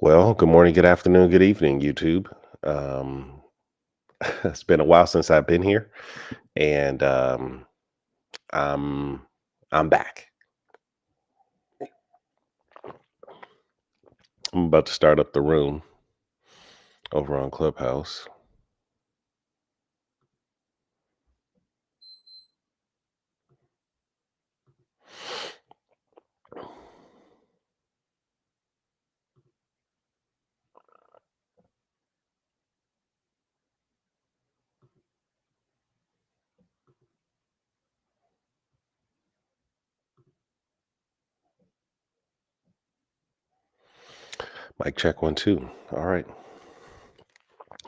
Well, good morning, good afternoon, good evening, YouTube. Um, it's been a while since I've been here, and I'm I'm back. I'm about to start up the room over on Clubhouse. Mic check 1 2. All right.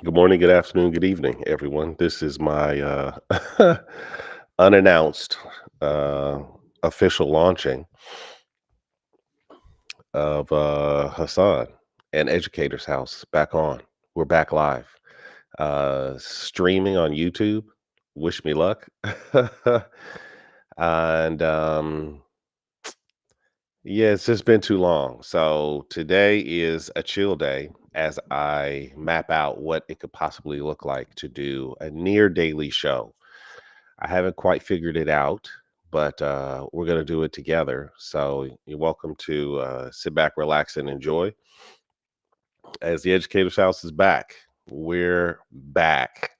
Good morning, good afternoon, good evening, everyone. This is my unannounced uh, official launching of Hassan and Educator's House back on. We're back live. Streaming on YouTube. Wish me luck. and yeah, it's just been too long. So today is a chill day as I map out what it could possibly look like to do a near daily show. I haven't quite figured it out, but we're going to do it together. So you're welcome to sit back, relax, and enjoy as the Educator's House is back. We're back.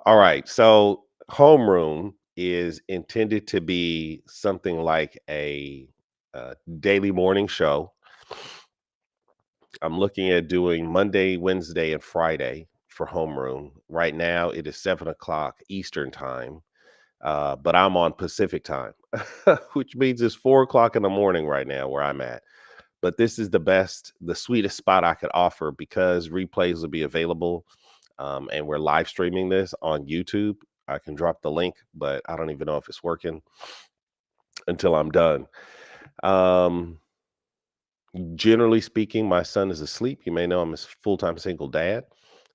All right. So, Homeroom is intended to be something like a daily morning show. I'm looking at doing Monday, Wednesday, and Friday for Homeroom. Right now, it is 7 o'clock Eastern time, but I'm on Pacific time, which means it's 4 o'clock in the morning right now where I'm at. But this is the sweetest spot I could offer because replays will be available. And we're live streaming this on YouTube. I can drop the link, but I don't even know if it's working until I'm done. Um, Generally speaking, my son is asleep. You may know I'm a full-time single dad.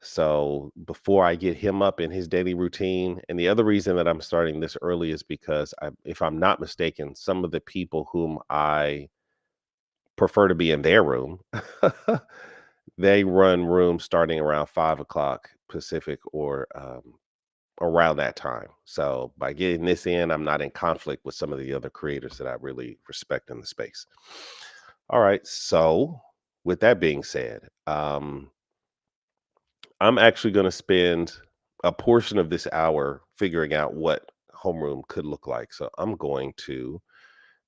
So before I get him up in his daily routine, and the other reason that I'm starting this early is because if I'm not mistaken, some of the people whom I prefer to be in their room. They run rooms starting around 5 o'clock Pacific or around that time. So by getting this in, I'm not in conflict with some of the other creators that I really respect in the space. All right. So with that being said, I'm actually going to spend a portion of this hour figuring out what homeroom could look like. So I'm going to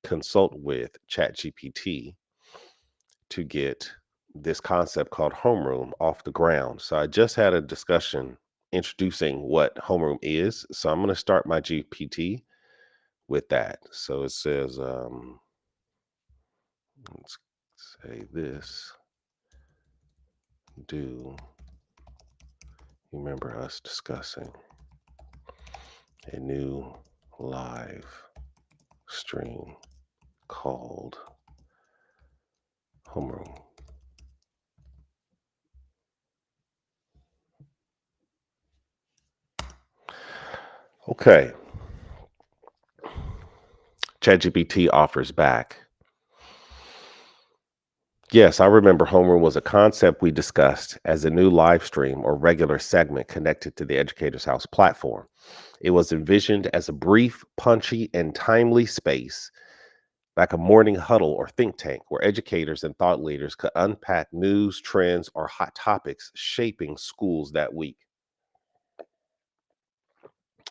consult with ChatGPT to get this concept called homeroom off the ground. So I just had a discussion introducing what homeroom is. So I'm going to start my GPT with that. So it says, let's say this. Do you remember us discussing a new live stream called homeroom? Okay. ChatGPT offers back. Yes, I remember Homeroom was a concept we discussed as a new live stream or regular segment connected to the Educator's House platform. It was envisioned as a brief, punchy, and timely space, like a morning huddle or think tank, where educators and thought leaders could unpack news, trends, or hot topics shaping schools that week,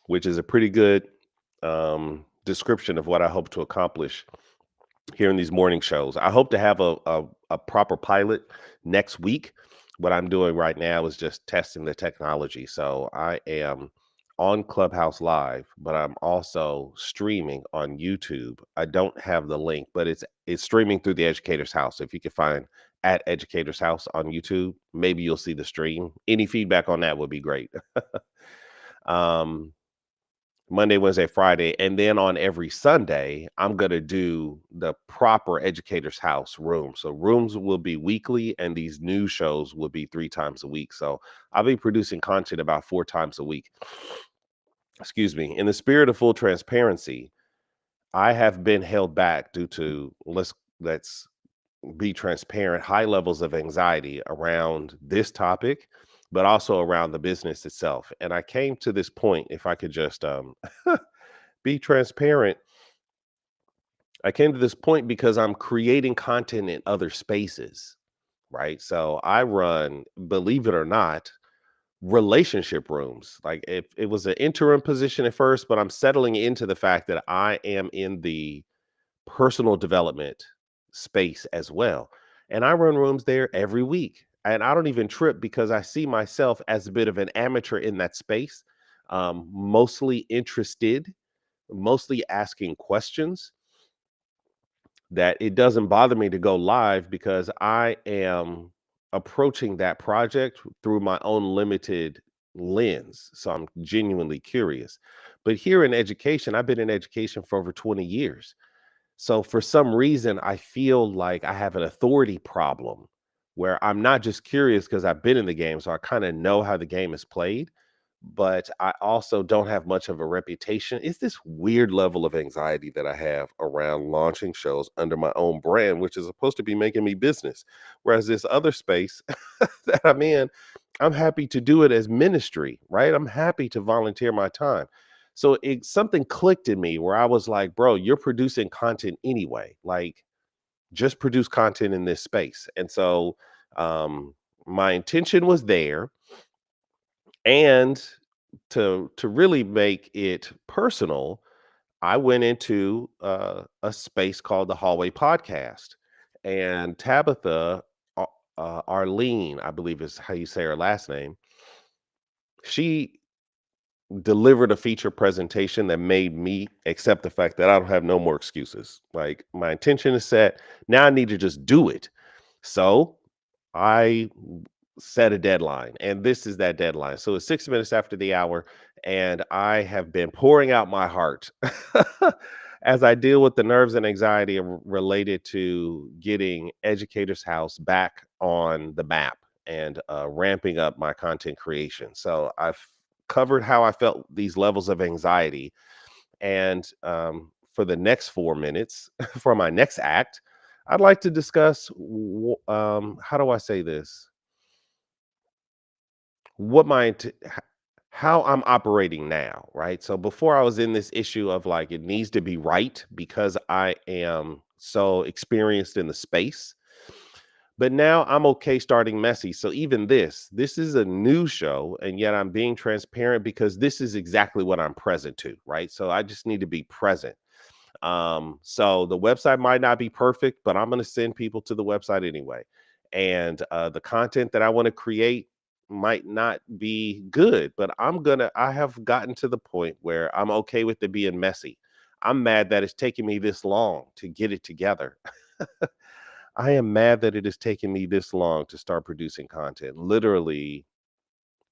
which is a pretty good description of what I hope to accomplish here in these morning shows. I hope to have a proper pilot next week. What I'm doing right now is just testing the technology. So I am on Clubhouse Live, but I'm also streaming on YouTube. I don't have the link, but it's streaming through the Educator's House. If you can find at Educator's House on YouTube, maybe you'll see the stream. Any feedback on that would be great. um Monday, Wednesday, Friday, and then on every Sunday, I'm gonna do the proper Educator's House room. So rooms will be weekly, and these news shows will be 3 times a week. So I'll be producing content about 4 times a week. Excuse me. In the spirit of full transparency, I have been held back due to let's be transparent, high levels of anxiety around this topic, but also around the business itself. And I came to this point, if I could just be transparent, I came to this point because I'm creating content in other spaces, right? So I run, believe it or not, relationship rooms. Like if it was an interim position at first, but I'm settling into the fact that I am in the personal development space as well. And I run rooms there every week. And I don't even trip because I see myself as a bit of an amateur in that space, mostly interested, mostly asking questions, that it doesn't bother me to go live because I am approaching that project through my own limited lens. So I'm genuinely curious. But here in education, I've been in education for over 20 years. So for some reason, I feel like I have an authority problem where I'm not just curious because I've been in the game, so I kind of know how the game is played, but I also don't have much of a reputation. It's this weird level of anxiety that I have around launching shows under my own brand, which is supposed to be making me business. Whereas this other space that I'm in, I'm happy to do it as ministry, right? I'm happy to volunteer my time. So something clicked in me where I was like, bro, you're producing content anyway. Like, just produce content in this space. And so um my intention was there, and to really make it personal, I went into a space called the Hallway Podcast, and Tabitha, Arlene, I believe is how you say her last name, she delivered a feature presentation that made me accept the fact that I don't have no more excuses. Like my intention is set. Now I need to just do it. So I set a deadline, and this is that deadline. So it's 6 minutes after the hour, and I have been pouring out my heart as I deal with the nerves and anxiety related to getting Educators House back on the map and ramping up my content creation. So I've covered how I felt these levels of anxiety. And for the next 4 minutes, for my next act, I'd like to discuss how do I say this? What my how I'm operating now, right? So before I was in this issue of like it needs to be right because I am so experienced in the space. But now I'm okay starting messy. So even this is a new show, and yet I'm being transparent because this is exactly what I'm present to, right? So I just need to be present. So the website might not be perfect, but I'm going to send people to the website anyway. And the content that I want to create might not be good, but I have gotten to the point where I'm okay with it being messy. I'm mad that it's taking me this long to get it together. I am mad that it has taken me this long to start producing content, literally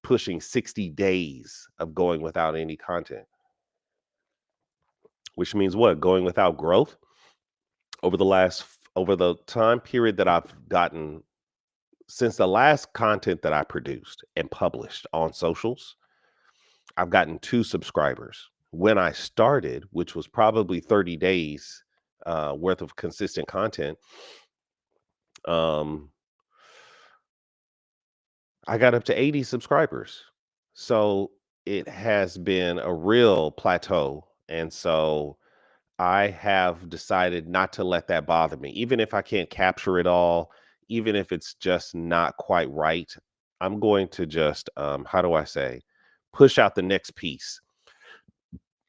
pushing 60 days of going without any content, which means what? Going without growth over the time period that I've gotten since the last content that I produced and published on socials, I've gotten 2 subscribers. When I started, which was probably 30 days worth of consistent content, um, I got up to 80 subscribers. So it has been a real plateau. And so I have decided not to let that bother me. Even if I can't capture it all, even if it's just not quite right, I'm going to just, how do I say, push out the next piece.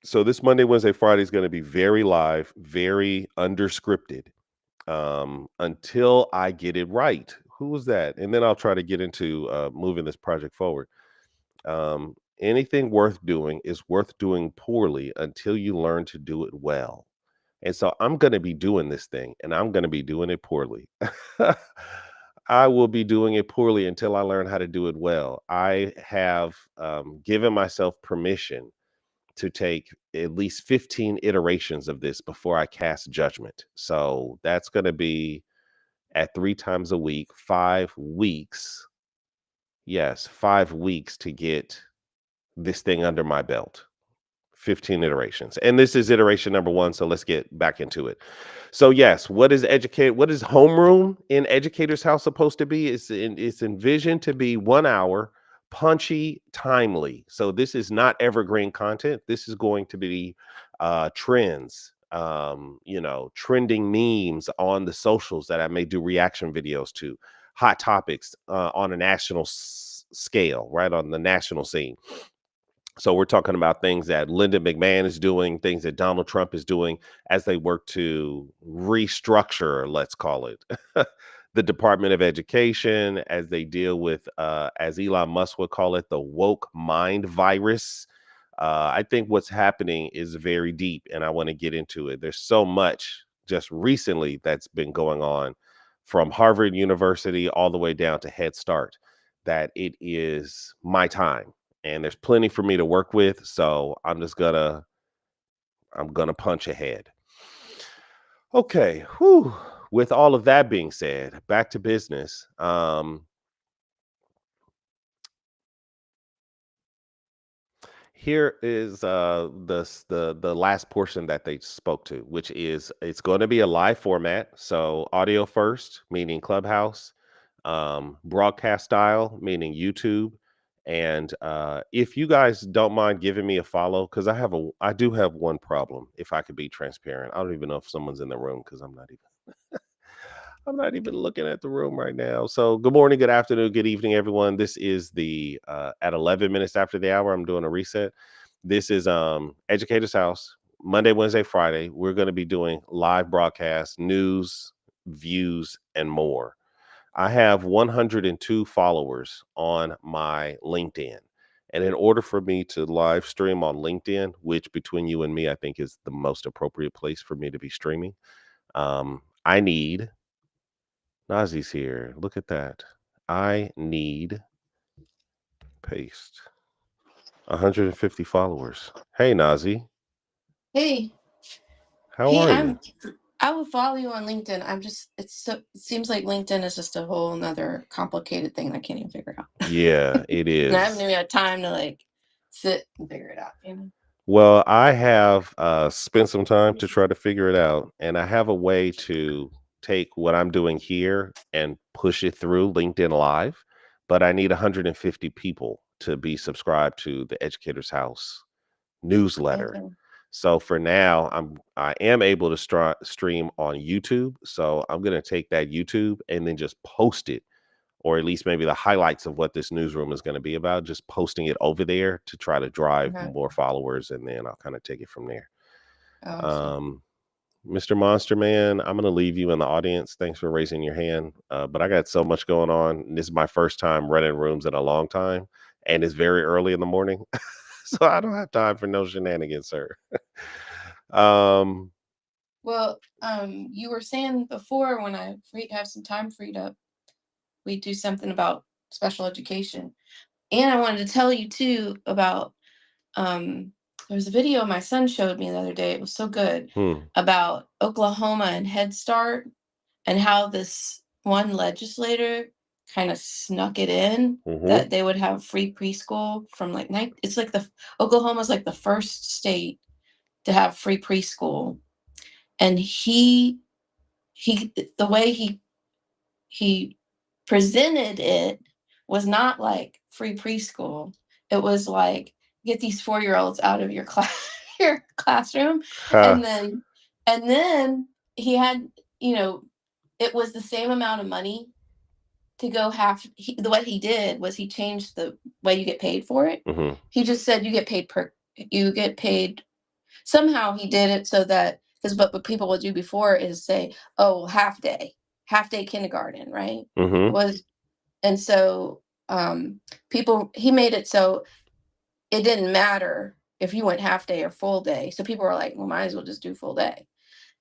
So this Monday, Wednesday, Friday is going to be very live, very underscripted, until I get it right. Who was that? And then I'll try to get into moving this project forward. Anything worth doing is worth doing poorly until you learn to do it well. And so I'm going to be doing this thing, and I'm going to be doing it poorly. I will be doing it poorly until I learn how to do it well. I have given myself permission to take at least 15 iterations of this before I cast judgment. So that's going to be at 3 times a week, 5 weeks. Yes, 5 weeks to get this thing under my belt. 15 iterations. And this is iteration number 1, so let's get back into it. So yes, what is homeroom in Educator's House supposed to be? It's envisioned to be 1 hour, punchy, timely. So this is not evergreen content. This is going to be trends, trending memes on the socials that I may do reaction videos to, hot topics on a national scale, right, on the national scene. So we're talking about things that Linda McMahon is doing, things that Donald Trump is doing as they work to restructure, let's call it, the Department of Education, as they deal with, as Elon Musk would call it, the woke mind virus. I think what's happening is very deep, and I want to get into it. There's so much just recently that's been going on, from Harvard University all the way down to Head Start, that it is my time. And there's plenty for me to work with, so I'm gonna punch ahead. Okay, whew. With all of that being said, back to business. Here is the last portion that they spoke to, which is it's going to be a live format, so audio first, meaning Clubhouse, broadcast style, meaning YouTube. And if you guys don't mind giving me a follow, because I do have one problem. If I could be transparent, I don't even know if someone's in the room because I'm not even looking at the room right now. So good morning, good afternoon, good evening, everyone. This is the at 11 minutes after the hour, I'm doing a reset. This is Educator's House, Monday, Wednesday, Friday. We're going to be doing live broadcasts, news, views, and more. I have 102 followers on my LinkedIn. And in order for me to live stream on LinkedIn, which between you and me, I think is the most appropriate place for me to be streaming, I need Nazzie's here. Look at that. I need paste 150 followers. Hey, Nazzie. Hey, How are you? I would follow you on LinkedIn. It seems like LinkedIn is just a whole nother complicated thing that I can't even figure out. Yeah, it is. And I haven't even had time to sit and figure it out. Well, I have spent some time to try to figure it out, and I have a way to take what I'm doing here and push it through LinkedIn Live, but I need 150 people to be subscribed to the Educator's House newsletter. Okay. So for now, I am able to stream on YouTube. So I'm going to take that YouTube and then just post it, or at least maybe the highlights of what this newsroom is going to be about, just posting it over there to try to drive more followers, and then I'll kind of take it from there. Mr. Monster Man, I'm going to leave you in the audience. Thanks for raising your hand. But I got so much going on. This is my first time running rooms in a long time, and it's very early in the morning. So I don't have time for no shenanigans, sir. Well, you were saying before, when I have some time freed up, we do something about special education. And I wanted to tell you too about there was a video my son showed me the other day. It was so good, about Oklahoma and Head Start, and how this one legislator kind of snuck it in that they would have free preschool from it's like Oklahoma's like the first state to have free preschool. And the way he presented it was not like free preschool. It was like, get these 4-year-olds out of your your classroom. And then he had, it was the same amount of money to go what he did was he changed the way you get paid for it. He just said you get paid. Somehow he did it so that, because what people would do before is say, oh, half day kindergarten, right? And so he made it so it didn't matter if you went half day or full day. So people were like, well, might as well just do full day.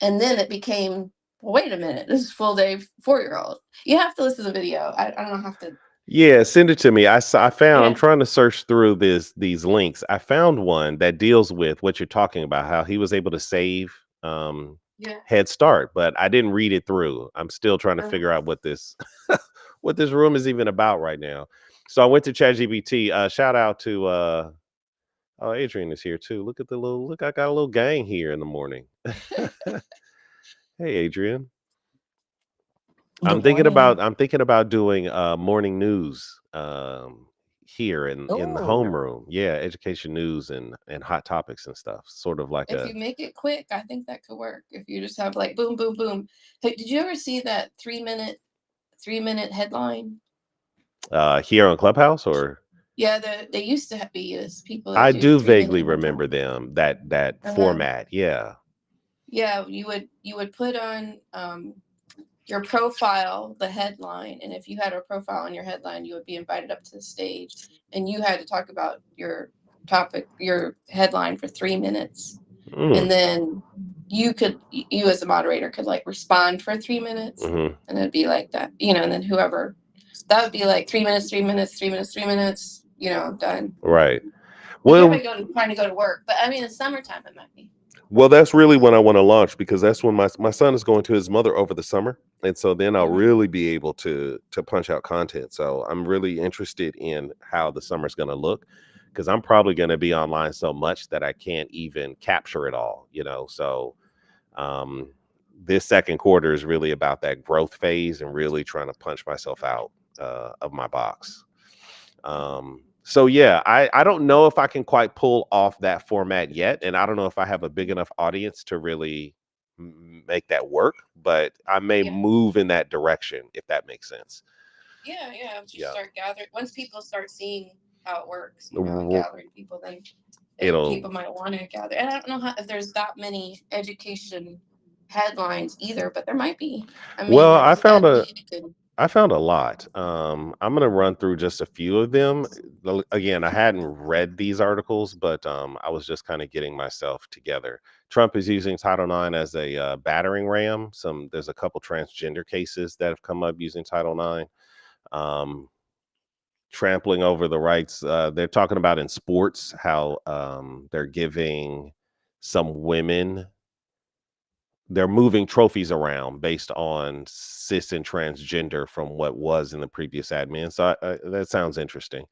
And then it became, well, wait a minute, this is full day 4-year-old. You have to listen to the video. I don't have to. Yeah, send it to me. I found, I'm trying to search through these links. I found one that deals with what you're talking about, how he was able to save Head Start, but I didn't read it through. I'm still trying to figure out what this what this room is even about right now. So I went to ChatGPT. Shout out to Oh, Adrienne is here too. Look at the little look. I got a little gang here in the morning. Hey, Adrienne. Good morning. I'm thinking about doing morning news here in the Oh, homeroom. Yeah, education news and hot topics and stuff. Sort of like If a you make it quick, I think that could work. If you just have like boom, boom, boom. Hey, did you ever see that 3-minute headline? here on Clubhouse or Yeah, they used to be this people that I do do 3-minute vaguely remember headline. them that Uh-huh. format. Yeah. Yeah, you would put on your profile the headline, and if you had a profile on your headline, you would be invited up to the stage, and you had to talk about your topic, your headline for 3 minutes, and Mm, then you as the moderator could like respond for 3 minutes, hmm. and it'd be like that, and then whoever that would be like 3 minutes, 3 minutes, 3 minutes, 3 minutes, done. Right. If you're Well, trying to go to work, but I mean, in summertime it might be. Well, that's really when I want to launch because that's when my son is going to his mother over the summer, and so then I'll Mhm. really be able to punch out content. So I'm really interested in how the summer's going to look because I'm probably going to be online so much that I can't even capture it all. So um, this second quarter is really about that growth phase and really trying to punch myself out of my box. So yeah, I don't know if I can quite pull off that format yet, and I don't know if I have a big enough audience to really make that work, but I may Yeah. move in that direction if that makes sense. Yeah. Just Yeah. start gathering. Once people start seeing how it works, and R- gathering people, then It'll people might want to gather. And I don't know if there's that many education headlines either, but there might be. I mean, well, there's got to be a good. I found a lot. I'm gonna run through just a few of them. Again, I hadn't read these articles, but I was just kind of getting myself together. Trump is using Title IX as a battering ram. There's a couple transgender cases that have come up using Title IX. Um, Trampling over the rights. They're talking about in sports how they're giving some women they're moving trophies around based on cis and transgender from what was in the previous admin. So that sounds interesting.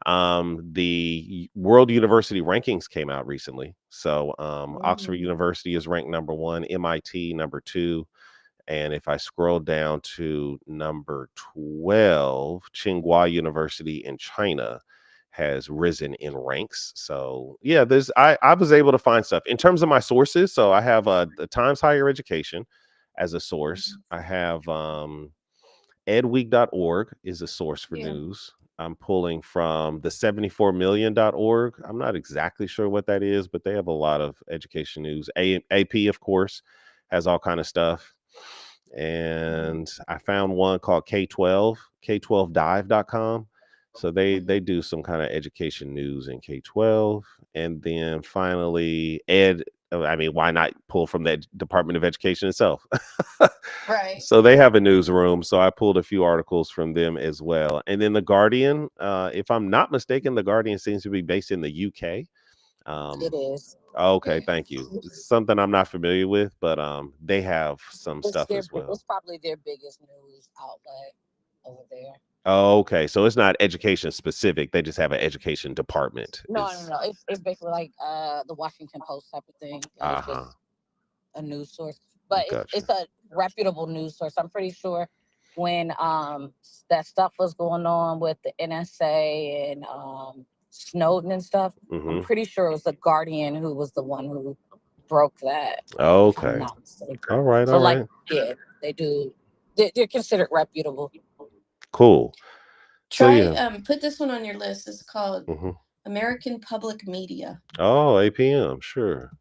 The World University rankings came out recently. So Oxford Mhm. University is ranked number one, MIT number two. And if I scroll down to number 12, Tsinghua University in China has risen in ranks. So yeah, I was able to find stuff in terms of my sources. So I have the Times Higher Education as a source. I have edweek.org is a source for Yeah. news. I'm pulling from the 74million.org. I'm not exactly sure what that is, but they have a lot of education news. AP, of course, has all kind of stuff. And I found one called K12, K12dive.com. So they Mhm. do some kind of education news in K12. And then finally, I mean, why not pull from the Department of Education itself? Right. So they have a newsroom. So I pulled a few articles from them as well. And then The Guardian, if I'm not mistaken, The Guardian seems to be based in the UK. it Um, is. okay, thank you. It's something I'm not familiar with, but they have some stuff as well. It's probably their biggest news outlet over there. Okay, so it's not education specific. They just have an education department. No. It's basically like the Washington Post type of thing. Uh It's huh. just a news source, but Gotcha. it's a reputable news source. I'm pretty sure when that stuff was going on with the NSA and Snowden and stuff, I'm Mm-hmm. pretty sure it was the Guardian who was the one who broke that, if I'm Okay. not mistaken. All right. So All like, right. yeah, they do. They're considered reputable. Cool. So Try yeah. put this one on your list. It's called Mm-hmm. American Public Media. Oh, APM. Sure.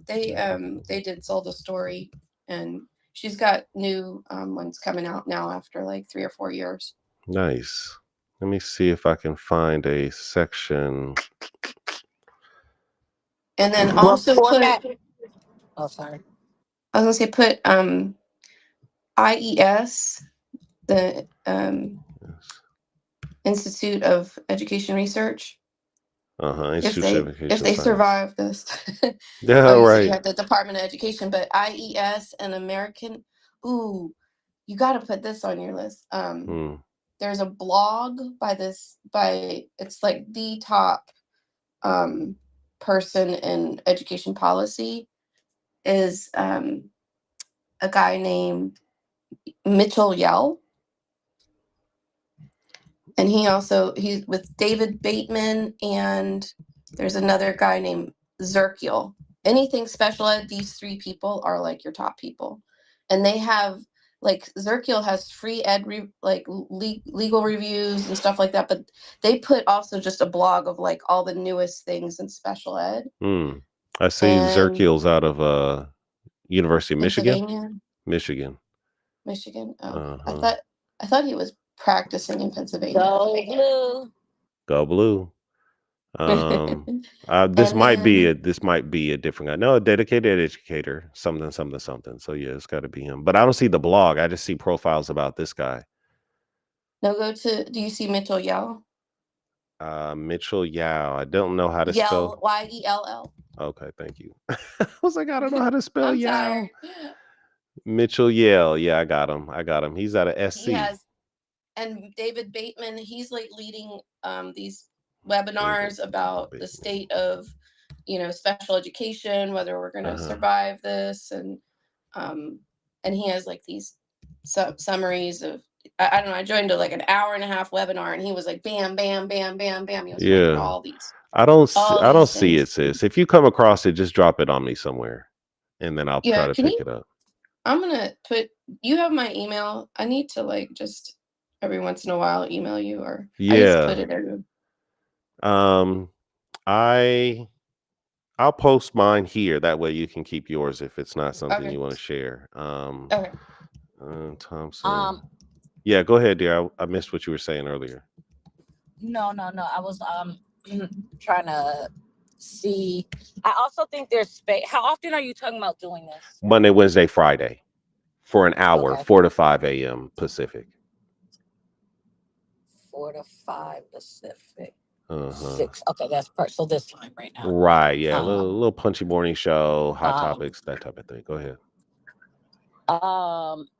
They did sold a story, and she's got new ones coming out now after like 3 or 4 years. Nice. Let me see if I can find a section. And then What also put format? Oh, sorry. I was gonna say put IES, the Institute of Education Research. Uh-huh. If Institute of they if Education they Science. survive this, Yeah, obviously you right. have the Department of Education, but IES and American. Ooh, you got to put this on your list. Hmm. There's a blog by it's like the top person in education policy is a guy named Mitchell Yell. And he's with David Bateman, and there's another guy named Zerkiel. Anything special ed, these three people are like your top people. And they have, like, Zerkiel has free ed, legal reviews and stuff like that. But they put also just a blog of like all the newest things in special ed. I see Zerkiel's out of University of Michigan. Michigan. Oh, Uh-huh. I thought he was practicing in Pennsylvania. Go blue. This might be a different guy. No, a dedicated educator, something. So yeah, it's got to be him. But I don't see the blog. I just see profiles about this guy. No, do you see Mitchell Yell? Mitchell Yell. I don't know how to spell. Yell. Okay, thank you. I was like, I don't know how to spell Yell. Tired. Mitchell Yell. Yeah, I got him. He's out of SC. And David Bateman, he's like leading these webinars about the state of, special education, whether we're going to survive this, and he has like these summaries of. I don't know. I joined like an hour and a half webinar, and he was like, bam, bam, bam, bam, bam. He was like all these. I don't see it, sis. If you come across it, just drop it on me somewhere, and then I'll try to pick it up. I'm gonna put. You have my email. I need to like just every once in a while email you, or I just put it in. I'll post mine here. That way you can keep yours if it's not something you want to share. Okay. Thompson. Yeah, go ahead, dear. I missed what you were saying earlier. No. I was trying to see. I also think there's space. How often are you talking about doing this? Monday, Wednesday, Friday, for an hour, 4 to 5 a.m. Pacific. 4 to 5 Pacific. 6. Okay, that's so this time right now. Right. Yeah. A little punchy morning show, hot topics, that type of thing. Go ahead.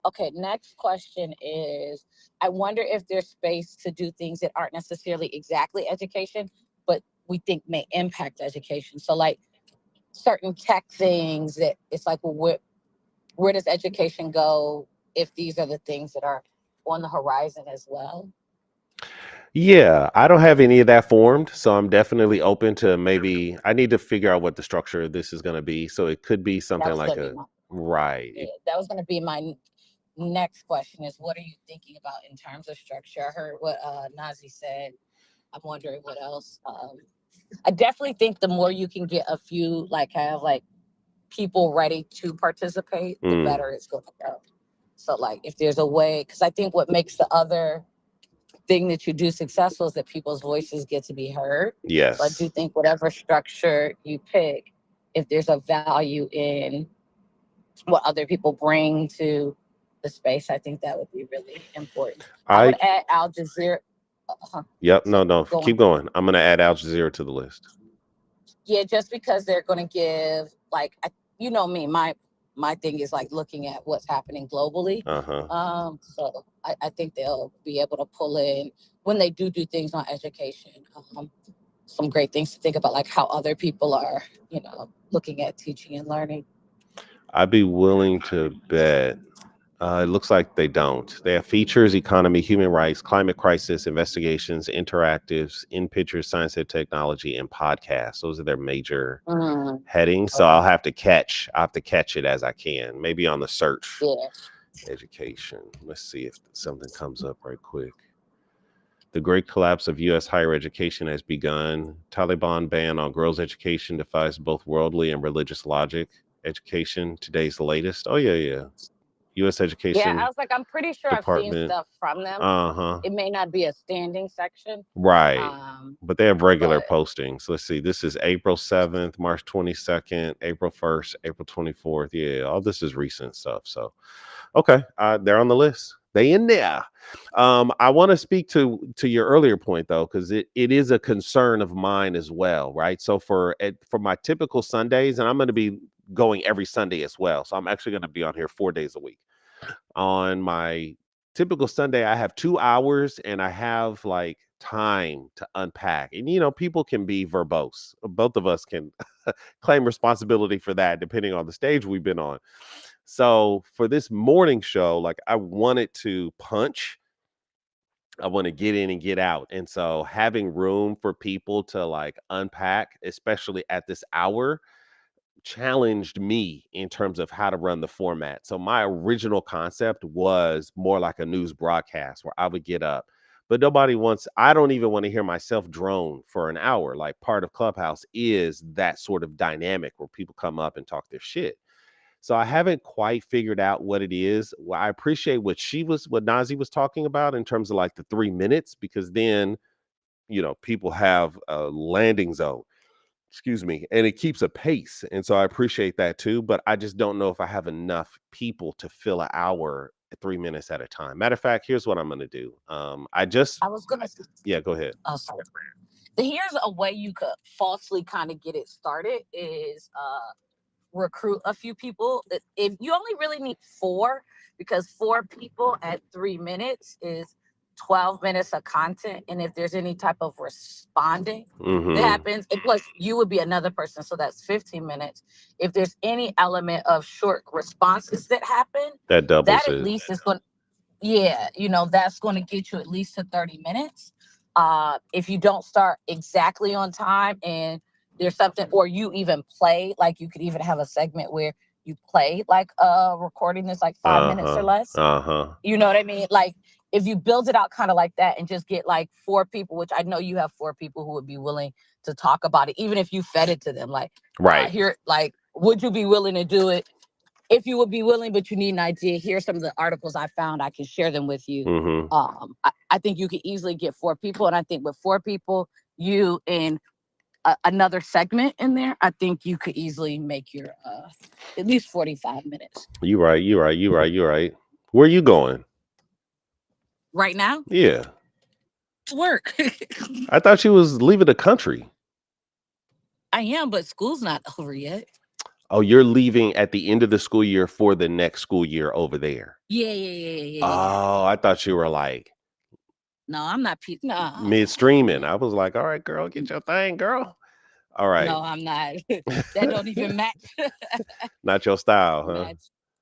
Okay, next question is, I wonder if there's space to do things that aren't necessarily exactly education, but we think may impact education. So like certain tech things that it's like, well, where does education go if these are the things that are on the horizon as well? Yeah, I don't have any of that formed, so I'm definitely open to maybe. I need to figure out what the structure of this is going to be. So it could be something like right. Yeah, that was going to be my next question: is what are you thinking about in terms of structure? I heard what Nazzie said. I'm wondering what else. I definitely think the more you can get a few people ready to participate, the better it's going to go. So like if there's a way, because I think what makes the other thing that you do successful is that people's voices get to be heard. Yes. So I do think whatever structure you pick, if there's a value in what other people bring to the space, I think that would be really important. I would add Al Jazeera. Yep. No. Keep going. I'm going to add Al Jazeera to the list. Yeah, just because they're going to give me, my thing is like looking at what's happening globally. So I think they'll be able to pull in when they do things on education. Some great things to think about, like how other people are, looking at teaching and learning. I'd be willing to bet. It looks like they don't. They have features, economy, human rights, climate crisis, investigations, interactives, in pictures, science and technology, and podcasts. Those are their major headings. So I'll have to catch it as I can. Maybe on the search. Education. Let's see if something comes up right quick. The great collapse of U.S. higher education has begun. Taliban ban on girls' education defies both worldly and religious logic. Education, today's latest. Oh, yeah. U.S. education. Yeah, I was like, I'm pretty sure Department. I've seen stuff from them. It may not be a standing section. Right. But they have regular postings. Let's see. This is April 7th, March 22nd, April 1st, April 24th. Yeah, all this is recent stuff. So, okay. They're on the list. They in there. I want to speak to your earlier point, though, because it is a concern of mine as well, right? So for my typical Sundays, and I'm going to be going every Sunday as well. So I'm actually going to be on here 4 days a week. On my typical Sunday, I have 2 hours and I have like time to unpack. And people can be verbose. Both of us can claim responsibility for that, depending on the stage we've been on. So for this morning show, like, I wanted to punch. I want to get in and get out. And so having room for people to like unpack, especially at this hour, challenged me in terms of how to run the format. So my original concept was more like a news broadcast where I would get up. But I don't even want to hear myself drone for an hour. Like, part of Clubhouse is that sort of dynamic where people come up and talk their shit. So I haven't quite figured out what it is. Well, I appreciate what Nazzie was talking about in terms of like the 3 minutes, because then, people have a landing zone, excuse me, and it keeps a pace. And so I appreciate that too. But I just don't know if I have enough people to fill an hour at 3 minutes at a time. Matter of fact, here's what I'm going to do. I was gonna. Yeah, go ahead. Oh, sorry. Here's a way you could falsely kind of get it started is recruit a few people. If you only really need 4, because 4 people at 3 minutes is 12 minutes of content. And if there's any type of responding that happens, and plus you would be another person, so that's 15 minutes. If there's any element of short responses that happen, That doubles that at it. least is going, yeah, that's going to get you at least to 30 minutes. If you don't start exactly on time and there's something, or you even play, like you could even have a segment where you play like a recording that's like 5 minutes or less. You know what I mean? Like, if you build it out kind of like that and just get like 4 people, which I know you have 4 people who would be willing to talk about it, even if you fed it to them, like, Right. here, like, would you be willing to do it? If you would be willing, but you need an idea, here's some of the articles I found. I can share them with you. I think you could easily get 4 people. And I think with 4 people, you and another segment in there, I think you could easily make your at least 45 minutes. You right. Where you going? Right now? Yeah. To work. I thought you was leaving the country. I am, but school's not over yet. Oh, you're leaving at the end of the school year for the next school year over there. Yeah. Oh, I thought you were like, no, I'm not. No. Mid-streaming. I was like, all right, girl, get your thing, girl. All right. No, I'm not. That don't even match. Not your style, huh?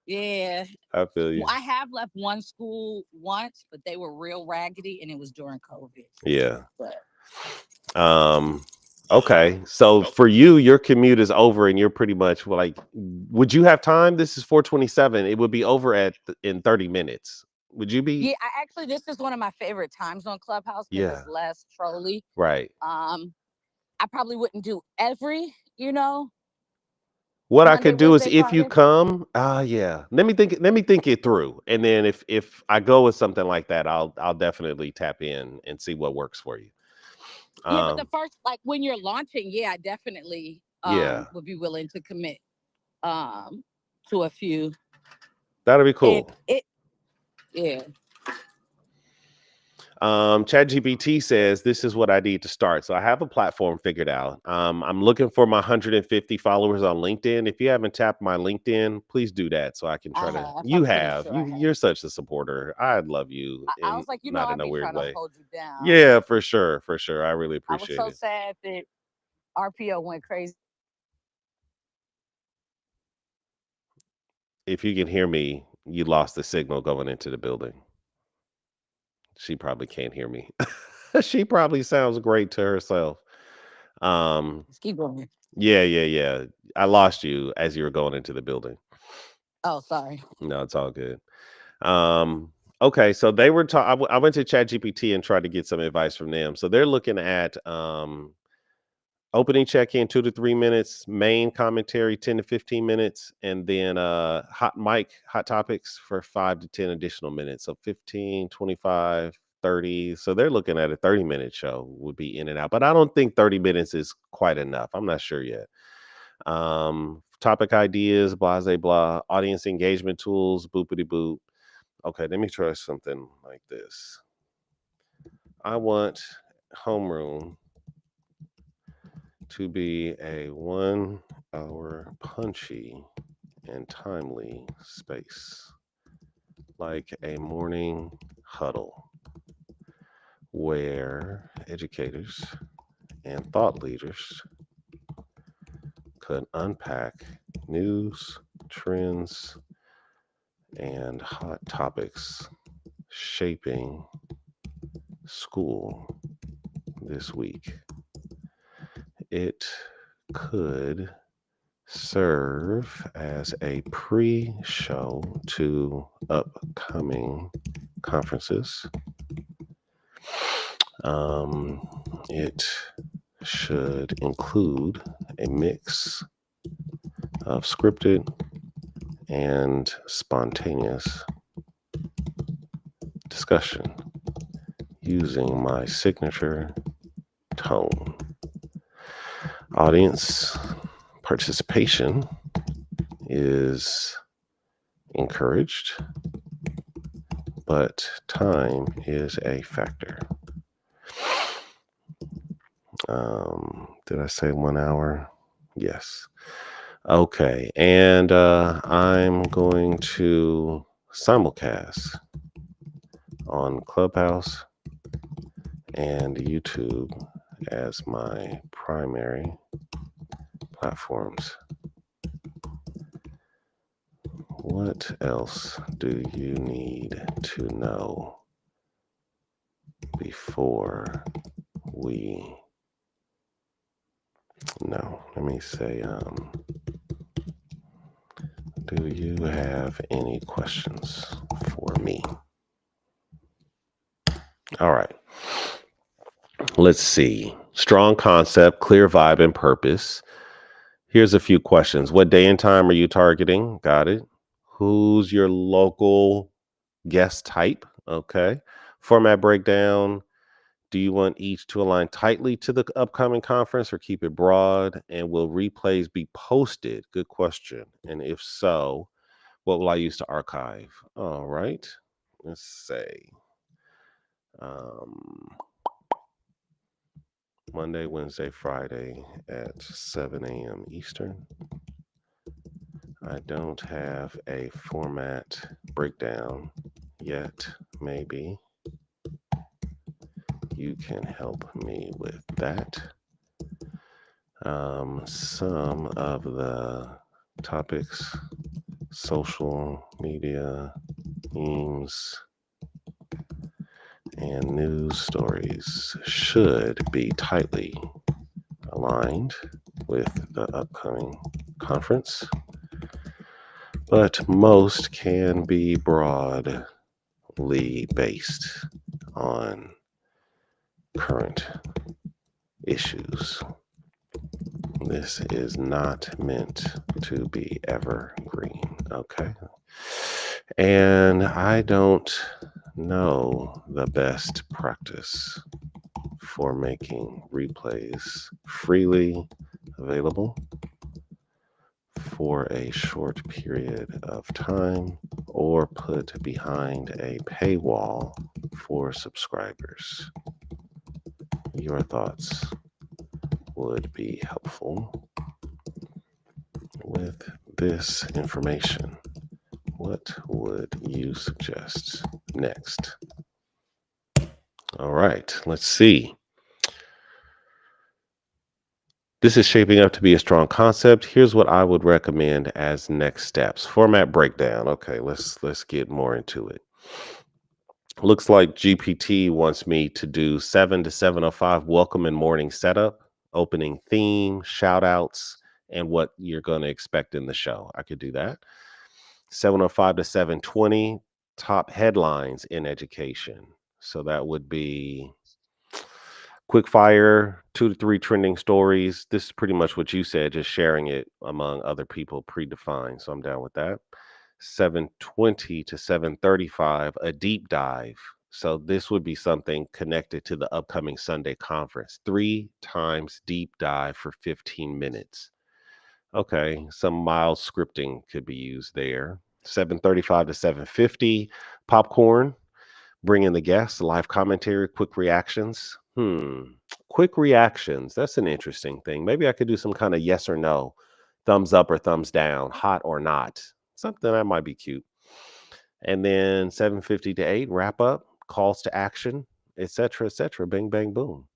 Yeah. I feel you. Well, I have left one school once, but they were real raggedy, and it was during COVID. Yeah. But okay. So for you, your commute is over and you're pretty much like, would you have time? This is 4:27. It would be over in 30 minutes. Would you be? Yeah, this is one of my favorite times on Clubhouse because it's less trolly. Right. I probably wouldn't do every, What I Monday, could do is Wednesday, if you Friday. come, yeah. Let me think it through. And then if I go with something like that, I'll definitely tap in and see what works for you. Yeah, but the first, like when you're launching, I definitely would be willing to commit to a few. That'll be cool. Yeah. ChatGPT says this is what I need to start. So I have a platform figured out. I'm looking for my 150 followers on LinkedIn. If you haven't tapped my LinkedIn, please do that so I can try to. You have. You're such a supporter. I love you. I was like, not I'd in a be weird trying way. to hold you down. Yeah, for sure. I really appreciate it. I was so sad that RPO went crazy. If you can hear me, you lost the signal going into the building. She probably can't hear me. She probably sounds great to herself. Let's keep going. Yeah. I lost you as you were going into the building. Oh, sorry. No, it's all good. Okay, so they were I went to ChatGPT and tried to get some advice from them. So they're looking at opening check-in 2 to 3 minutes, main commentary 10 to 15 minutes, and then hot topics for 5 to 10 additional minutes. So 15, 25, 30. So they're looking at a 30-minute show would be in and out. But I don't think 30 minutes is quite enough. I'm not sure yet. Topic ideas, blah, blah, blah, audience engagement tools, boopity boop. Okay, let me try something like this. I want Homeroom to be a 1 hour punchy and timely space, like a morning huddle where educators and thought leaders could unpack news, trends, and hot topics shaping school this week. It could serve as a pre-show to upcoming conferences. It should include a mix of scripted and spontaneous discussion using my signature tone. Audience participation is encouraged, but time is a factor. Did I say 1 hour? Yes. Okay. And I'm going to simulcast on Clubhouse and YouTube as my primary platforms. What else do you need to know before we... No, let me say, do you have any questions for me? All right. Let's see. Strong concept, clear vibe, and purpose. Here's a few questions. What day and time are you targeting? Got it. Who's your local guest type? Okay. Format breakdown. Do you want each to align tightly to the upcoming conference or keep it broad? And will replays be posted? Good question. And if so, what will I use to archive? All right. Let's say Monday, Wednesday, Friday at 7 a.m. Eastern. I don't have a format breakdown yet. Maybe you can help me with that. Some of the topics, social media, memes, and news stories should be tightly aligned with the upcoming conference, but most can be broadly based on current issues. This is not meant to be evergreen, okay? And I don't know the best practice for making replays freely available for a short period of time or put behind a paywall for subscribers. Your thoughts would be helpful. With this information, what would you suggest next? All right, let's see. This is shaping up to be a strong concept. Here's what I would recommend as next steps. Format breakdown. Okay, let's get more into it. Looks like GPT wants me to do 7 to 7:05 welcome and morning setup, opening theme, shout outs, and what you're going to expect in the show. I could do that. 7:05 to 7:20, top headlines in education. So that would be quick fire, 2 to 3 trending stories. This is pretty much what you said, just sharing it among other people predefined. So I'm down with that. 7:20 to 7:35, a deep dive. So this would be something connected to the upcoming Sunday conference. 3 times deep dive for 15 minutes. Okay, some mild scripting could be used there. 7:35 to 7:50, popcorn. Bring in the guests, live commentary, quick reactions. Quick reactions. That's an interesting thing. Maybe I could do some kind of yes or no, thumbs up or thumbs down, hot or not. Something that might be cute. And then 7:50 to 8, wrap up, calls to action, etc., etc. Bing, bang, boom.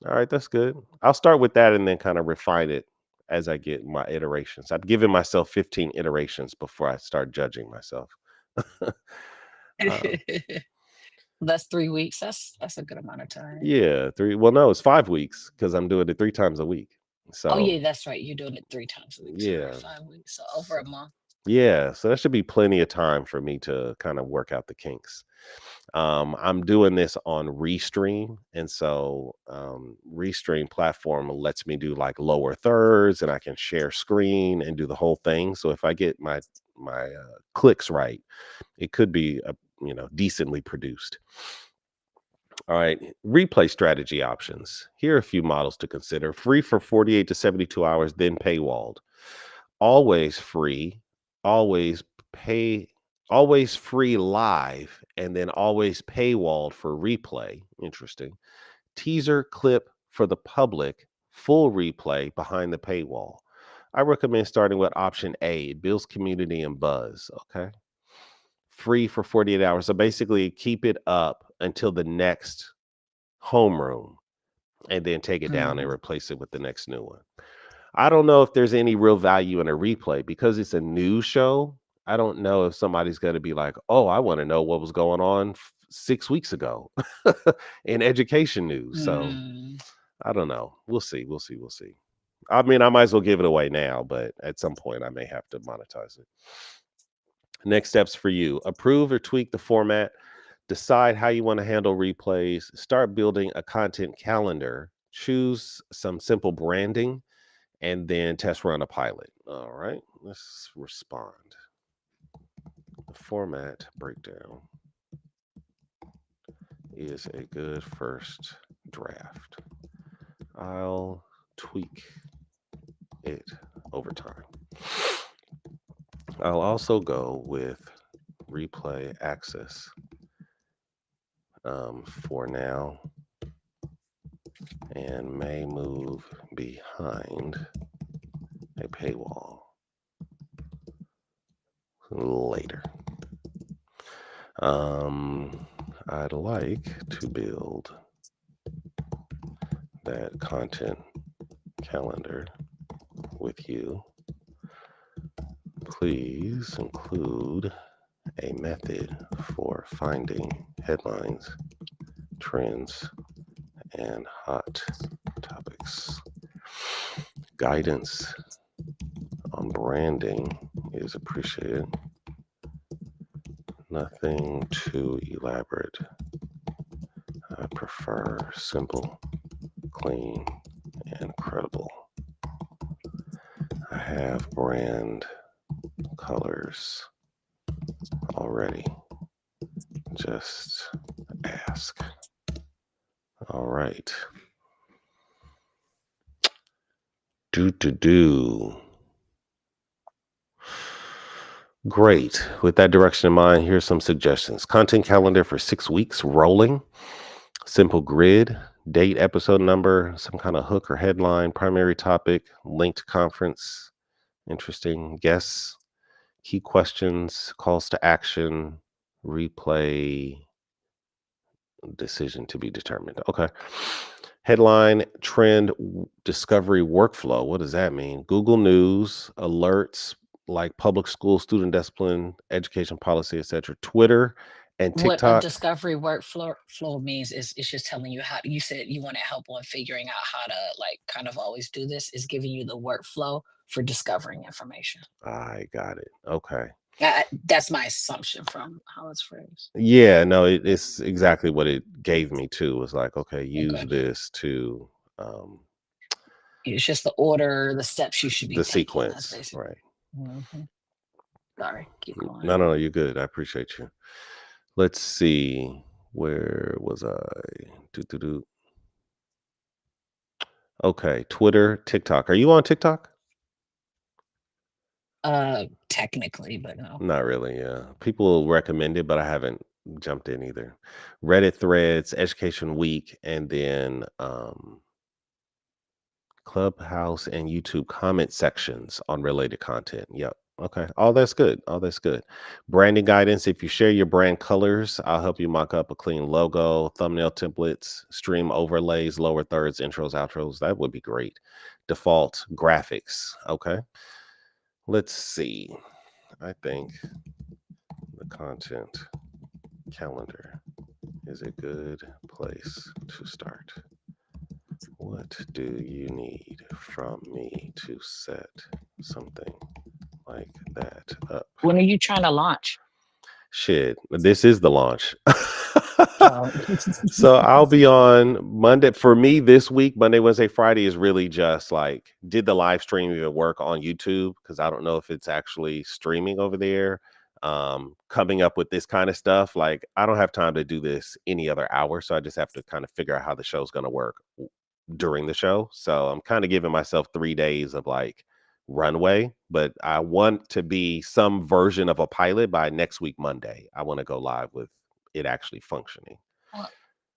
All right, that's good. I'll start with that and then kind of refine it as I get my iterations. I've given myself 15 iterations before I start judging myself. Um, That's 3 weeks. That's a good amount of time. yeah, three. Well, no, it's 5 weeks because I'm doing it 3 times a week. Oh yeah, So that's right. You're doing it 3 times a week. Sorry, yeah, 5 weeks. So over a month. yeah. So that should be plenty of time for me to kind of work out the kinks. I'm doing this on Restream, and so Restream platform lets me do like lower thirds, and I can share screen and do the whole thing. So if I get my clicks right, it could be decently produced. All right, replay strategy options. Here are a few models to consider: free for 48 to 72 hours, then paywalled. Always free, always pay, always free live, and then always paywalled for replay. Interesting. Teaser clip for the public, full replay behind the paywall. I recommend starting with option A. It builds community and buzz. Okay. Free for 48 hours. So basically, keep it up until the next homeroom and then take it down and Mhm. replace it with the next new one. I don't know if there's any real value in a replay because it's a news show. I don't know if somebody's going to be like, "Oh, I want to know what was going on 6 weeks ago in education news." So Mm. I don't know. We'll see. We'll see. We'll see. I mean, I might as well give it away now, but at some point I may have to monetize it. Next steps for you: approve or tweak the format, decide how you want to handle replays, start building a content calendar, choose some simple branding, and then test run a pilot. All right, let's respond. The format breakdown is a good first draft. I'll tweak it over time. I'll also go with replay access for now and may move behind a paywall later. I'd like to build that content calendar with you. Please include a method for finding headlines, trends, and hot topics. Guidance on branding is appreciated. Nothing too elaborate. I prefer simple, clean, and credible. I have brand colors already. Just ask. All right. Do. Great. With that direction in mind, here's some suggestions. Content calendar for 6 weeks rolling. Simple grid, date, episode number, some kind of hook or headline, primary topic, linked conference, interesting guests, key questions, calls to action, replay, decision to be determined. Okay. Headline, trend, discovery, workflow. What does that mean? Google News, alerts like public school, student discipline, education policy, etc. Twitter and What a TikTok. discovery workflow flow means is it's just telling you how you said you want to help on figuring out how to like kind of always do this is giving you the workflow for discovering information. I got it. Okay. That's my assumption from how it's phrased. Yeah, no, it's exactly what it gave me too. It was like, okay, use Okay. this to um, It's just the order, the steps you should be the taking. That's sequence, basically. right? Mhm. Sorry, keep going. No, you're good. I appreciate you. Let's see. Where was I? Do. Okay, Twitter, TikTok. Are you on TikTok? Technically, but no. Not really. Yeah, people recommend it, but I haven't jumped in either. Reddit threads, Education Week, and then Clubhouse and YouTube comment sections on related content. Yep. Okay. All that's good. All that's good. Branding guidance. If you share your brand colors, I'll help you mock up a clean logo, thumbnail templates, stream overlays, lower thirds, intros, outros. That would be great. Default graphics. Okay. Let's see. I think the content calendar is a good place to start. What do you need from me to set something like that up? When are you trying to launch? Shit, this is the launch. Oh. So I'll be on Monday. For me this week, Monday, Wednesday, Friday is really just like, did the live stream even work on YouTube? Because I don't know if it's actually streaming over there. Coming up with this kind of stuff, like I don't have time to do this any other hour. So I just have to kind of figure out how the show's going to work during the show. So I'm kind of giving myself 3 days of like runway, but I want to be some version of a pilot by next week, Monday. I want to go live with it actually functioning. Well,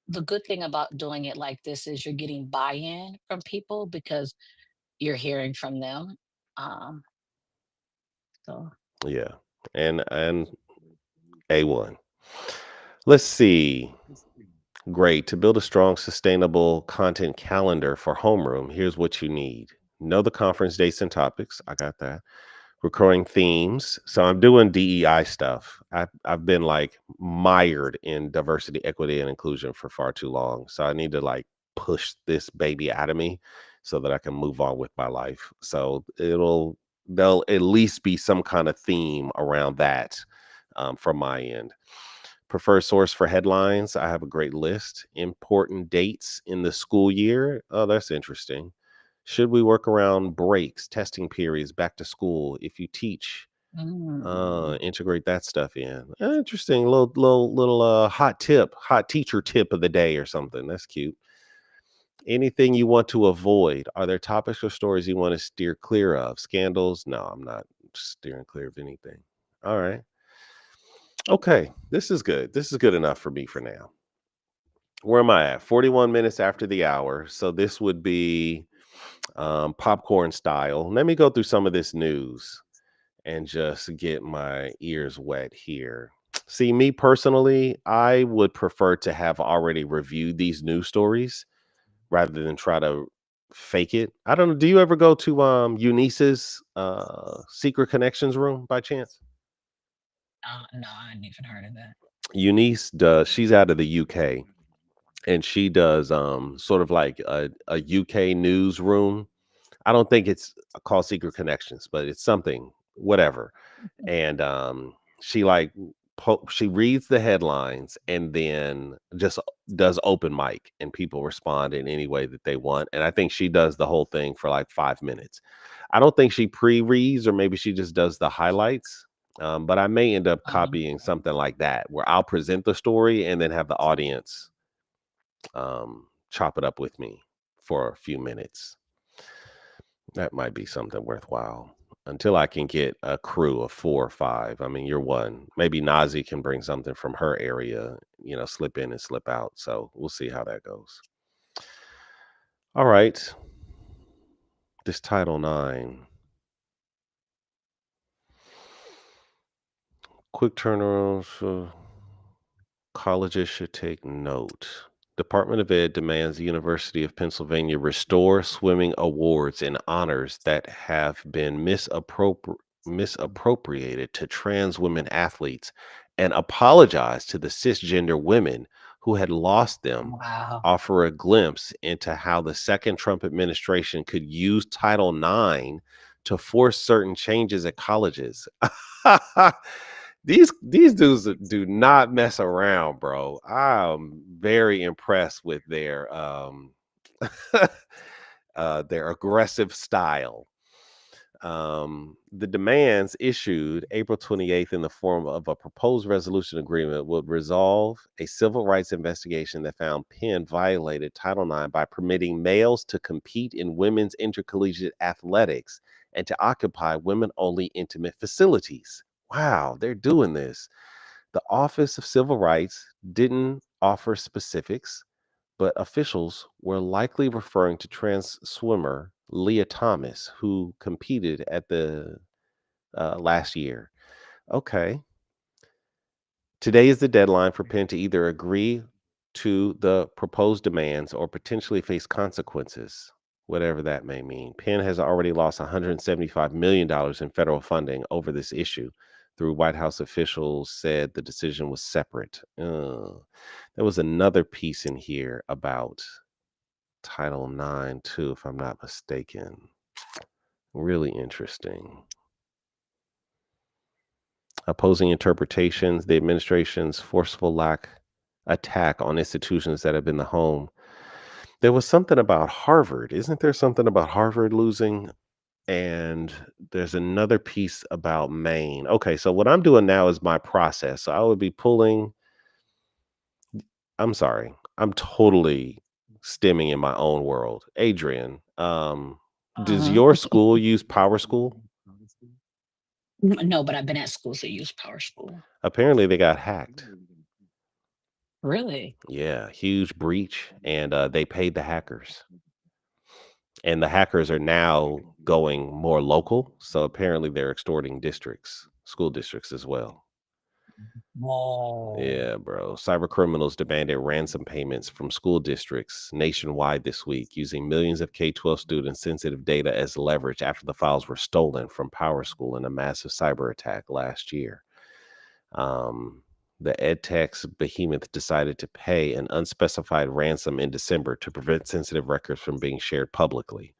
the good thing about doing it like this is you're getting buy-in from people because you're hearing from them. Um, so Yeah. And A1. Let's see. Great. To build a strong, sustainable content calendar for Homeroom, here's what you need. Know the conference dates and topics. I got that. Recurring themes. So I'm doing DEI stuff. I've been like mired in diversity, equity, and inclusion for far too long. So I need to like push this baby out of me so that I can move on with my life. So there'll at least be some kind of theme around that from my end. Preferred source for headlines. I have a great list. Important dates in the school year. Oh, that's interesting. Should we work around breaks, testing periods, back to school? If you teach, integrate that stuff in. Interesting. Little hot tip, hot teacher tip of the day or something. That's cute. Anything you want to avoid? Are there topics or stories you want to steer clear of? Scandals? No, I'm not steering clear of anything. All right. Okay. This is good. This is good enough for me for now. Where am I at? 41 minutes after the hour. So this would be popcorn style. Let me go through some of this news and just get my ears wet here. See, me personally, I would prefer to have already reviewed these news stories rather than try to fake it. I don't know. Do you ever go to Eunice's Secret Connections room by chance? no, I hadn't even heard of that. Eunice does. She's out of the UK, and she does sort of like a UK newsroom. I don't think it's called Secret Connections, but it's something, whatever. And she like she reads the headlines and then just does open mic, and people respond in any way that they want. And I think she does the whole thing for like 5 minutes. I don't think she pre-reads, or maybe she just does the highlights. But I may end up copying something like that, where I'll present the story and then have the audience chop it up with me for a few minutes. That might be something worthwhile until I can get a crew of 4 or 5. I mean, you're one. Maybe Nazzie can bring something from her area, slip in and slip out. So we'll see how that goes. All right. This Title IX. Quick turnaround. Colleges should take note. Department of Ed demands the University of Pennsylvania restore swimming awards and honors that have been misappropriated to trans women athletes, and apologize to the cisgender women who had lost them. Wow. Offer a glimpse into how the second Trump administration could use Title IX to force certain changes at colleges. These dudes do not mess around, bro. I'm very impressed with their their aggressive style. The demands issued April 28th in the form of a proposed resolution agreement would resolve a civil rights investigation that found Penn violated Title IX by permitting males to compete in women's intercollegiate athletics and to occupy women-only intimate facilities. Wow, they're doing this. The Office of Civil Rights didn't offer specifics, but officials were likely referring to trans swimmer Leah Thomas, who competed at the last year. Okay. Today is the deadline for Penn to either agree to the proposed demands or potentially face consequences, whatever that may mean. Penn has already lost $175 million in federal funding over this issue. Through White House officials said the decision was separate. There was another piece in here about Title IX, too, if I'm not mistaken. Really interesting. Opposing interpretations, the administration's forceful attack on institutions that have been the home. There was something about Harvard. Isn't there something about Harvard losing? And there's another piece about Maine. Okay, so what I'm doing now is my process. So I would be pulling, I'm sorry, I'm totally stemming in my own world. Adrienne, does your school use Power School? No, but I've been at schools that use Power School. Apparently they got hacked. Really? Yeah, huge breach, and they paid the hackers. And the hackers are now going more local, so apparently they're extorting school districts as well. Whoa. Yeah, bro. Cyber criminals demanded ransom payments from school districts nationwide this week, using millions of K-12 students' sensitive data as leverage after the files were stolen from Power School in a massive cyber attack last year. The EdTech's behemoth decided to pay an unspecified ransom in December to prevent sensitive records from being shared publicly.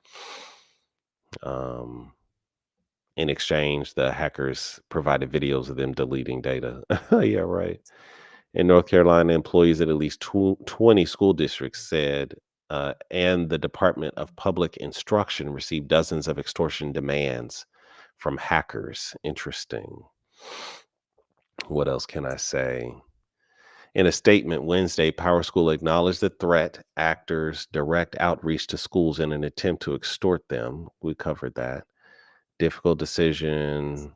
In exchange, the hackers provided videos of them deleting data. Yeah, right. In North Carolina, employees at least 20 school districts said, and the Department of Public Instruction received dozens of extortion demands from hackers. Interesting. What else can I say? In a statement Wednesday, Power School acknowledged the threat, actors' direct outreach to schools in an attempt to extort them. We covered that. Difficult decision.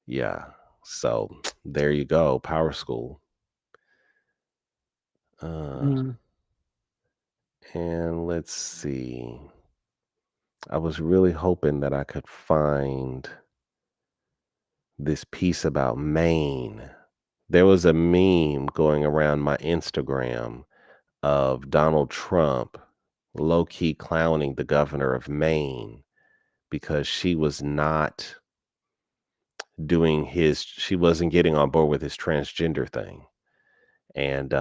Yeah. So there you go, Power School. And let's see. I was really hoping that I could find this piece about Maine. There was a meme going around my Instagram of Donald Trump low-key clowning the governor of Maine because she was not she wasn't getting on board with his transgender thing. And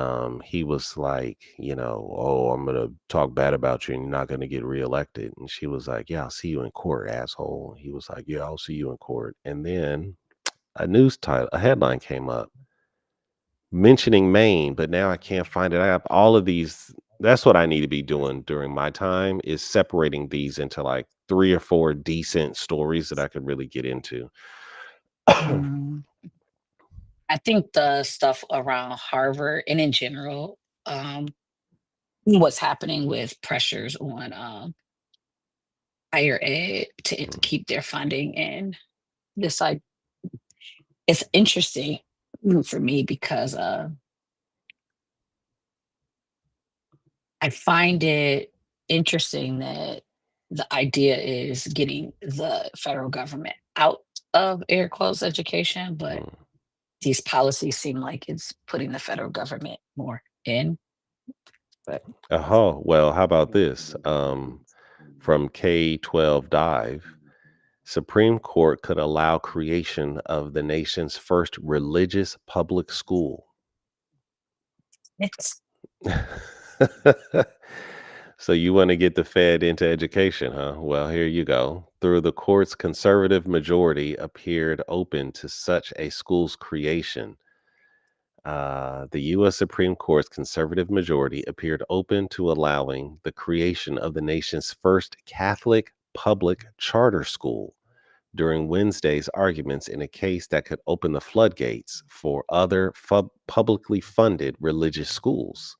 he was like, oh, I'm going to talk bad about you and you're not going to get reelected. And she was like, yeah, I'll see you in court, asshole. And he was like, yeah, I'll see you in court. And then a headline came up mentioning Maine, but now I can't find it. I have all of these. That's what I need to be doing during my time, is separating these into like 3 or 4 decent stories that I could really get into. I think the stuff around Harvard and in general, what's happening with pressures on higher ed to keep their funding, and this, like, it's interesting for me because I find it interesting that the idea is getting the federal government out of air quotes education, but these policies seem like it's putting the federal government more in. But Well, how about this? From K-12 Dive, Supreme Court could allow creation of the nation's first religious public school. it's So you want to get the Fed into education, huh? Well, here you go. Through the court's conservative majority appeared open to such a school's creation. The U.S. Supreme Court's conservative majority appeared open to allowing the creation of the nation's first Catholic public charter school during Wednesday's arguments in a case that could open the floodgates for other publicly funded religious schools.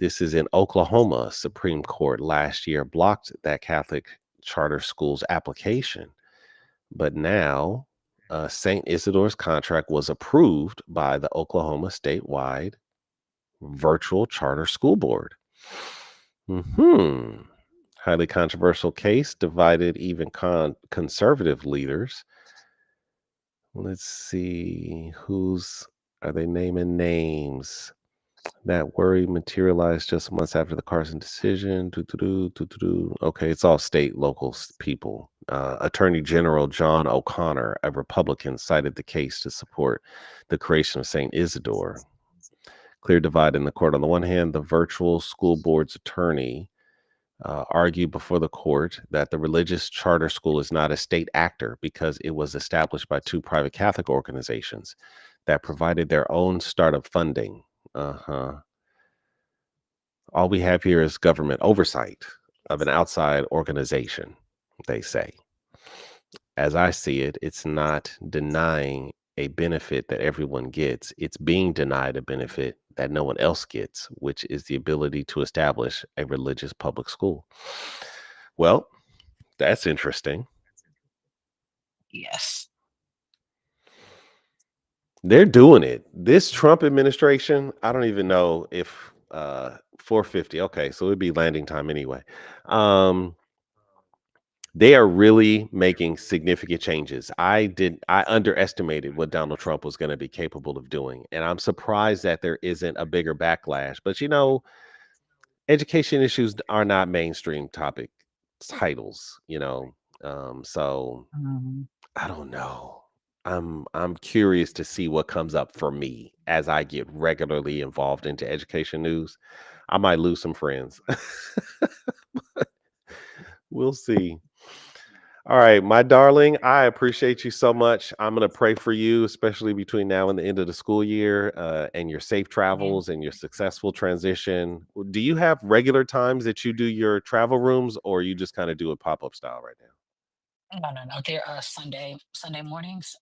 This is in Oklahoma. Supreme Court last year blocked that Catholic charter school's application, but now St. Isidore's contract was approved by the Oklahoma statewide virtual charter school board. Highly controversial case divided even conservative leaders. Let's see, are they naming names? That worry materialized just months after the Carson decision. Okay, it's all state, local people. Attorney General John O'Connor, a Republican, cited the case to support the creation of St. Isidore. Clear divide in the court. On the one hand, the virtual school board's attorney argued before the court that the religious charter school is not a state actor because it was established by two private Catholic organizations that provided their own startup funding. All we have here is government oversight of an outside organization, they say. As I see it, it's not denying a benefit that everyone gets. It's being denied a benefit that no one else gets, which is the ability to establish a religious public school. Well, that's interesting. Yes. They're doing it. This Trump administration, I don't even know if 450. Okay, so it'd be landing time anyway. They are really making significant changes. I underestimated what Donald Trump was going to be capable of doing, and I'm surprised that there isn't a bigger backlash. But education issues are not mainstream topic titles, so I don't know. I'm curious to see what comes up for me as I get regularly involved into education news. I might lose some friends. We'll see. All right, my darling, I appreciate you so much. I'm going to pray for you, especially between now and the end of the school year, and your safe travels and your successful transition. Do you have regular times that you do your travel rooms, or you just kind of do it pop-up style right now? No. There are Sunday mornings.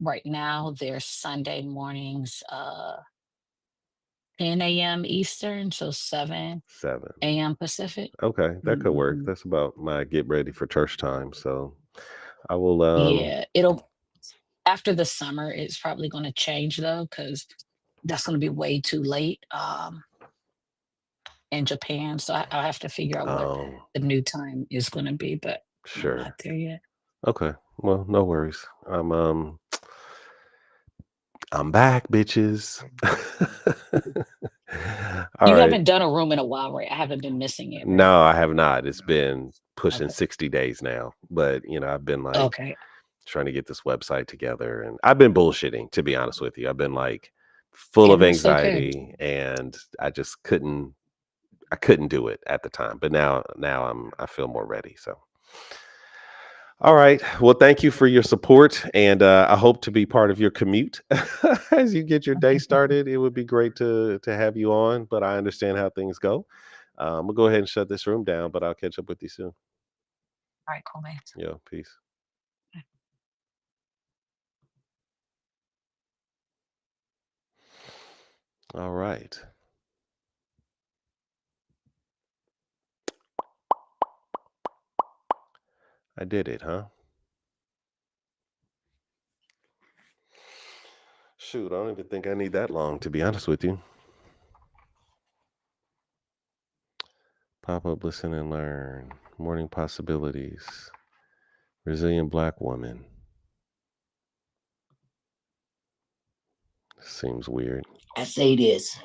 Right now, they're Sunday mornings, 10 a.m. Eastern, so 7 7. a.m. Pacific. Okay, that could work. That's about my get ready for church time. So I will Yeah, it'll after the summer, it's probably going to change though, because that's going to be way too late in Japan. So I'll have to figure out what the new time is going to be, but I'm sure. not there yet. Okay. Well, no worries. I'm back, bitches. All You right. haven't done a room in a while, right? I haven't been missing it, right? No, I have not. It's been pushing 60 days now. But, I've been like Okay. trying to get this website together, and I've been bullshitting, to be honest with you. I've been like full of And that's okay. anxiety, and I just couldn't do it at the time. But now I feel more ready. So all right. Well, thank you for your support, and I hope to be part of your commute as you get your day started. It would be great to have you on, but I understand how things go. We'll go ahead and shut this room down, but I'll catch up with you soon. All right, cool, man. Yeah, peace. All right. I did it, huh? Shoot, I don't even think I need that long, to be honest with you. Pop up, listen, and learn. Morning possibilities. Resilient Black woman. Seems weird. I say this.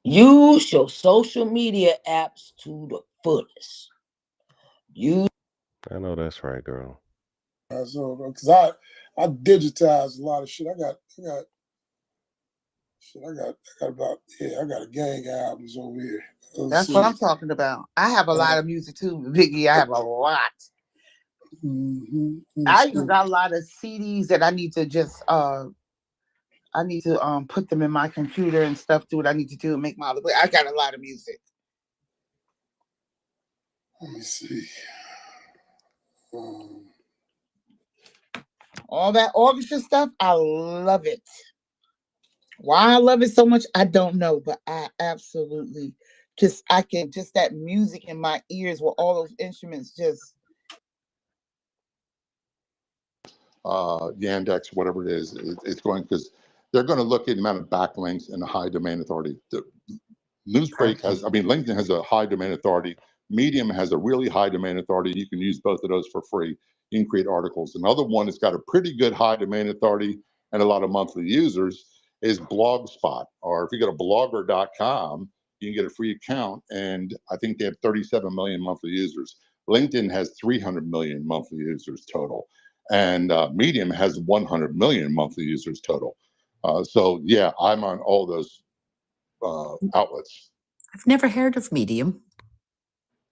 Use your social media apps to the fullest. I know that's right, girl. So, because I digitized a lot of shit. I got about I got a gang of albums over here. That's what I'm talking about. I have a lot of music too, Biggie. I have a lot. I even got a lot of CDs that I need to just put them in my computer and stuff. Do what I need to do and make my. I got a lot of music. Let me see. All that orchestra stuff, I love it. Why I love it so much, I don't know, but I absolutely just that music in my ears with all those instruments just. Yandex, whatever it is, it's going because they're going to look at the amount of backlinks and the high domain authority. Newsbreak has, I mean, LinkedIn has a high domain authority. Medium has a really high domain authority. You can use both of those for free. You can create articles. Another one that's got a pretty good high domain authority and a lot of monthly users is Blogspot. Or if you go to blogger.com, you can get a free account. And I think they have 37 million monthly users. LinkedIn has 300 million monthly users total. And Medium has 100 million monthly users total. So yeah, I'm on all those outlets. I've never heard of Medium.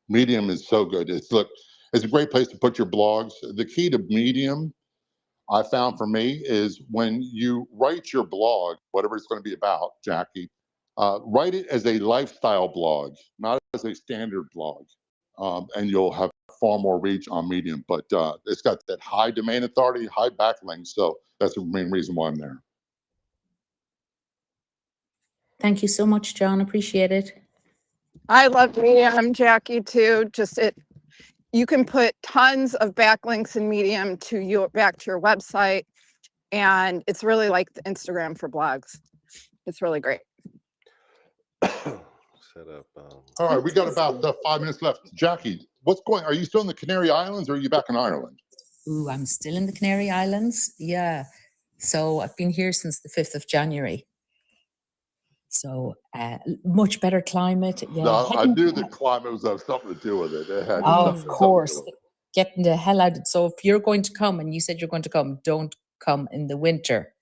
Medium is so good. It's a great place to put your blogs. The key to Medium, I found for me, is when you write your blog, whatever it's going to be about, Jackie, write it as a lifestyle blog, not as a standard blog, and you'll have far more reach on Medium. But it's got that high domain authority, high backlinks, so that's the main reason why I'm there. Thank you so much, John. Appreciate it. I love Medium, Jackie, too. You can put tons of backlinks in Medium back to your website, and it's really like the Instagram for blogs. It's really great. Set up. All right, we got about 5 minutes left. Jackie, are you still in the Canary Islands or are you back in Ireland? Ooh, I'm still in the Canary Islands. Yeah. So I've been here since the 5th of January. So much better climate. Yeah. No, I knew the climate was something to do with it. Of course. Getting the hell out. So if you're going to come and you said you're going to come, don't come in the winter.